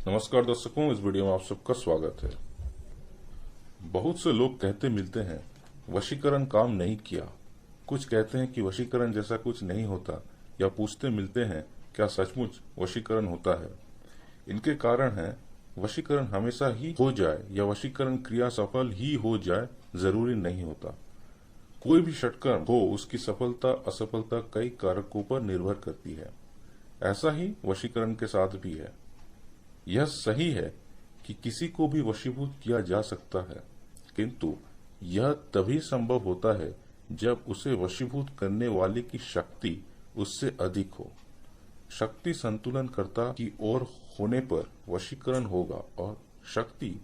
नमस्कार दर्शकों, इस वीडियो में आप सबका स्वागत है। बहुत से लोग कहते मिलते हैं वशीकरण काम नहीं किया। कुछ कहते हैं कि वशीकरण जैसा कुछ नहीं होता, या पूछते मिलते हैं क्या सचमुच वशीकरण होता है। इनके कारण है वशीकरण हमेशा ही हो जाए या वशीकरण क्रिया सफल ही हो जाए जरूरी नहीं होता। कोई भी षटकर्म हो, उसकी सफलता असफलता कई कारकों पर निर्भर करती है। ऐसा ही वशीकरण के साथ भी है। यह सही है कि किसी को भी वशीभूत किया जा सकता है, किंतु यह तभी संभव होता है जब उसे वशीभूत करने वाले की शक्ति उससे अधिक हो। शक्ति संतुलनकर्ता की ओर होने पर वशीकरण होगा और शक्ति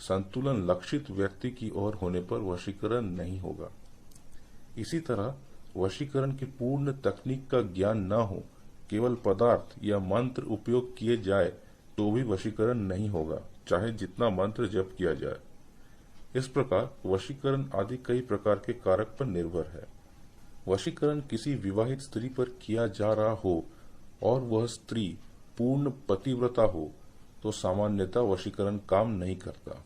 संतुलन लक्षित व्यक्ति की ओर होने पर वशीकरण नहीं होगा। इसी तरह वशीकरण की पूर्ण तकनीक का ज्ञान न हो, केवल पदार्थ या मंत्र उपयोग किए जाए तो भी वशीकरण नहीं होगा, चाहे जितना मंत्र जप किया जाए। इस प्रकार वशीकरण आदि कई प्रकार के कारक पर निर्भर है। वशीकरण किसी विवाहित स्त्री पर किया जा रहा हो और वह स्त्री पूर्ण पतिव्रता हो तो सामान्यतः वशीकरण काम नहीं करता,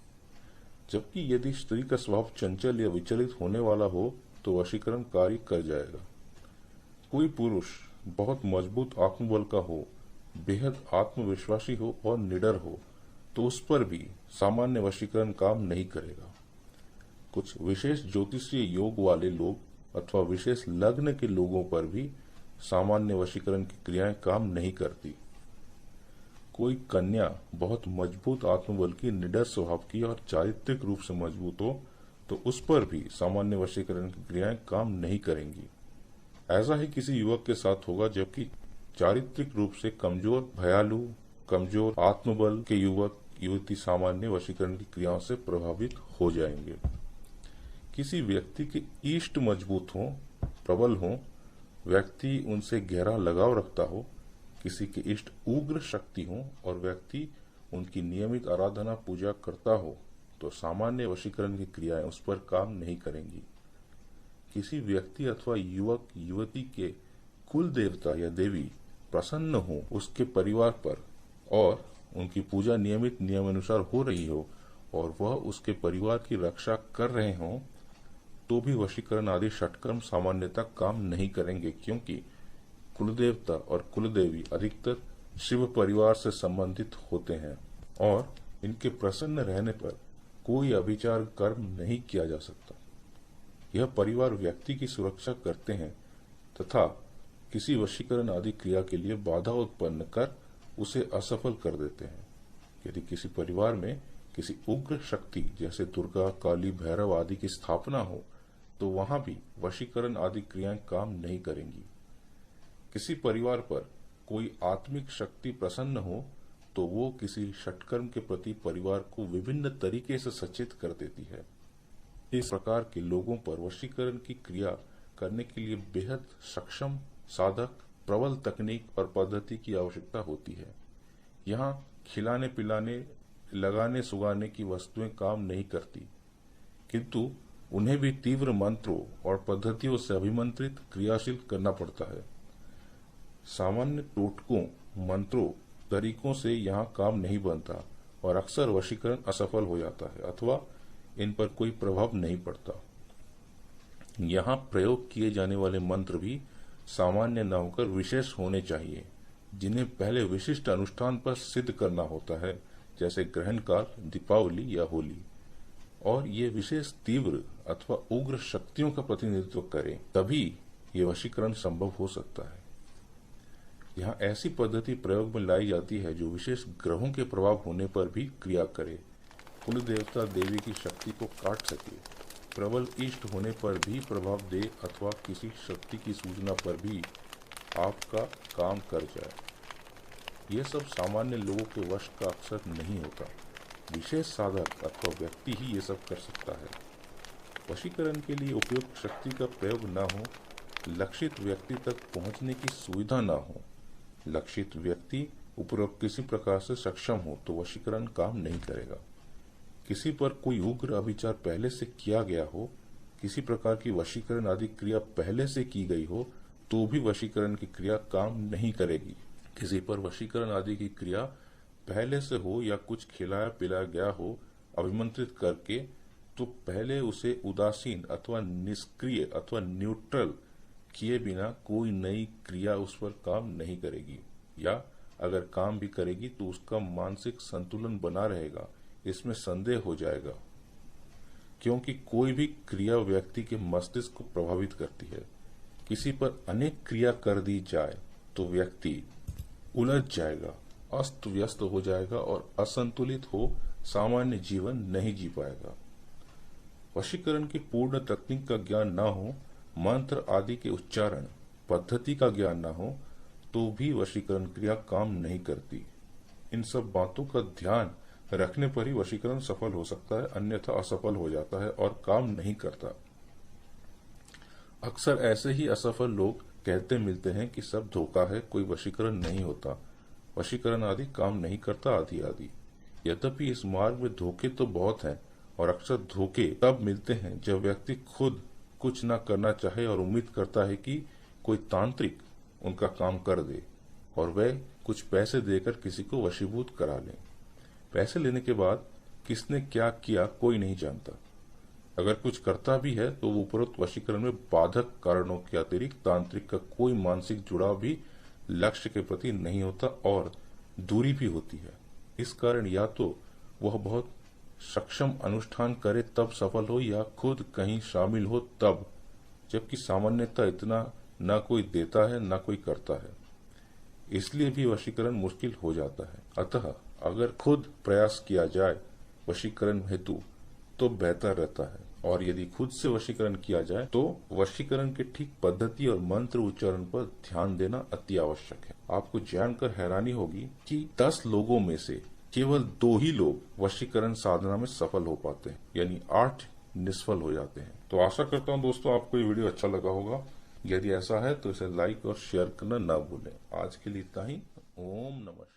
जबकि यदि स्त्री का स्वभाव चंचल या विचलित होने वाला हो तो वशीकरण कार्य कर जाएगा। कोई पुरुष बहुत मजबूत आत्मबल का हो, बेहद आत्मविश्वासी हो और निडर हो तो उस पर भी सामान्य वशीकरण काम नहीं करेगा। कुछ विशेष ज्योतिषीय योग वाले लोग अथवा विशेष लग्न के लोगों पर भी सामान्य वशीकरण की क्रियाएं काम नहीं करती। कोई कन्या बहुत मजबूत आत्मबल की, निडर स्वभाव की और चारित्रिक रूप से मजबूत हो तो उस पर भी सामान्य वशीकरण की क्रियाएं काम नहीं करेंगी। ऐसा ही किसी युवक के साथ होगा, जबकि चारित्रिक रूप से कमजोर, भयालु, कमजोर आत्मबल के युवक युवती सामान्य वशीकरण की क्रियाओं से प्रभावित हो जाएंगे। किसी व्यक्ति के इष्ट मजबूत हो, प्रबल हो, व्यक्ति उनसे गहरा लगाव रखता हो, किसी के इष्ट उग्र शक्ति हो और व्यक्ति उनकी नियमित आराधना पूजा करता हो तो सामान्य वशीकरण की क्रियाएं उस पर काम नहीं करेंगी। किसी व्यक्ति अथवा युवक युवती के कुल देवता या देवी प्रसन्न हो उसके परिवार पर और उनकी पूजा नियमित नियमानुसार हो रही हो और वह उसके परिवार की रक्षा कर रहे हों तो भी वशीकरण आदि षटकर्म सामान्यतः काम नहीं करेंगे, क्योंकि कुलदेवता और कुलदेवी अधिकतर शिव परिवार से संबंधित होते हैं और इनके प्रसन्न रहने पर कोई अभिचार कर्म नहीं किया जा सकता। यह परिवार व्यक्ति की सुरक्षा करते हैं तथा किसी वशीकरण आदि क्रिया के लिए बाधा उत्पन्न कर उसे असफल कर देते हैं। यदि किसी परिवार में किसी उग्र शक्ति जैसे दुर्गा, काली, भैरव आदि की स्थापना हो तो वहां भी वशीकरण आदि क्रियाएं काम नहीं करेंगी। किसी परिवार पर कोई आत्मिक शक्ति प्रसन्न हो तो वो किसी षटकर्म के प्रति परिवार को विभिन्न तरीके से सचेत कर देती है। इस प्रकार के लोगों पर वशीकरण की क्रिया करने के लिए बेहद सक्षम साधक, प्रबल तकनीक और पद्धति की आवश्यकता होती है। यहाँ खिलाने पिलाने, लगाने सुगाने की वस्तुएं काम नहीं करती, किंतु उन्हें भी तीव्र मंत्रों और पद्धतियों से अभिमंत्रित क्रियाशील करना पड़ता है। सामान्य टोटकों, मंत्रों, तरीकों से यहाँ काम नहीं बनता और अक्सर वशीकरण असफल हो जाता है अथवा इन पर कोई प्रभाव नहीं पड़ता। यहाँ प्रयोग किए जाने वाले मंत्र भी सामान्य न होकर विशेष होने चाहिए, जिन्हें पहले विशिष्ट अनुष्ठान पर सिद्ध करना होता है, जैसे ग्रहण काल, दीपावली या होली, और ये विशेष तीव्र अथवा उग्र शक्तियों का प्रतिनिधित्व करें, तभी ये वशीकरण संभव हो सकता है। यहाँ ऐसी पद्धति प्रयोग में लाई जाती है जो विशेष ग्रहों के प्रभाव होने पर भी क्रिया करे, कुल देवता देवी की शक्ति को काट सके, प्रबल इष्ट होने पर भी प्रभाव दे अथवा किसी शक्ति की सूचना पर भी आपका काम कर जाए। ये सब सामान्य लोगों के वश का अक्सर नहीं होता। विशेष साधक अथवा व्यक्ति ही ये सब कर सकता है। वशीकरण के लिए उपयुक्त शक्ति का प्रयोग न हो, लक्षित व्यक्ति तक पहुंचने की सुविधा न हो, लक्षित व्यक्ति उपरोक्त किसी प्रकार से सक्षम हो तो वशीकरण काम नहीं करेगा। किसी पर कोई उग्र अभिचार पहले से किया गया हो, किसी प्रकार की वशीकरण आदि क्रिया पहले से की गई हो तो भी वशीकरण की क्रिया काम नहीं करेगी। किसी पर वशीकरण आदि की क्रिया पहले से हो या कुछ खिलाया पिलाया गया हो अभिमंत्रित करके, तो पहले उसे उदासीन अथवा निष्क्रिय अथवा न्यूट्रल किए बिना कोई नई क्रिया उस पर काम नहीं करेगी, या अगर काम भी करेगी तो उसका मानसिक संतुलन बना रहेगा, इसमें संदेह हो जाएगा। क्योंकि कोई भी क्रिया व्यक्ति के मस्तिष्क को प्रभावित करती है। किसी पर अनेक क्रिया कर दी जाए तो व्यक्ति उलझ जाएगा, अस्त व्यस्त हो जाएगा और असंतुलित हो सामान्य जीवन नहीं जी पाएगा। वशीकरण की पूर्ण तकनीक का ज्ञान न हो, मंत्र आदि के उच्चारण पद्धति का ज्ञान न हो, तो भी वशीकरण क्रिया काम नहीं करती। इन सब बातों का ध्यान रखने पर ही वशीकरण सफल हो सकता है, अन्यथा असफल हो जाता है और काम नहीं करता। अक्सर ऐसे ही असफल लोग कहते मिलते हैं कि सब धोखा है, कोई वशीकरण नहीं होता, वशीकरण आदि काम नहीं करता आदि आदि। यद्यपि इस मार्ग में धोखे तो बहुत हैं, और अक्सर धोखे तब मिलते हैं जब व्यक्ति खुद कुछ न करना चाहे और उम्मीद करता है कि कोई तांत्रिक उनका काम कर दे और वह कुछ पैसे देकर किसी को वशीभूत करा ले। पैसे लेने के बाद किसने क्या किया कोई नहीं जानता। अगर कुछ करता भी है तो उपरोक्त वशीकरण में बाधक कारणों के अतिरिक्त तांत्रिक का कोई मानसिक जुड़ाव भी लक्ष्य के प्रति नहीं होता और दूरी भी होती है। इस कारण या तो वह बहुत सक्षम अनुष्ठान करे तब सफल हो, या खुद कहीं शामिल हो तब, जबकि सामान्यतः इतना न कोई देता है न कोई करता है। इसलिए भी वशीकरण मुश्किल हो जाता है। अतः अगर खुद प्रयास किया जाए वशीकरण हेतु तो बेहतर रहता है, और यदि खुद से वशीकरण किया जाए तो वशीकरण के ठीक पद्धति और मंत्र उच्चारण पर ध्यान देना अति आवश्यक है। आपको जानकर हैरानी होगी कि 10 लोगों में से केवल 2 ही लोग वशीकरण साधना में सफल हो पाते हैं, यानी 8 निष्फल हो जाते हैं। तो आशा करता हूँ दोस्तों आपको ये वीडियो अच्छा लगा होगा। यदि ऐसा है तो इसे लाइक और शेयर करना ना भूलें। आज के लिए इतना ही। ओम नमः।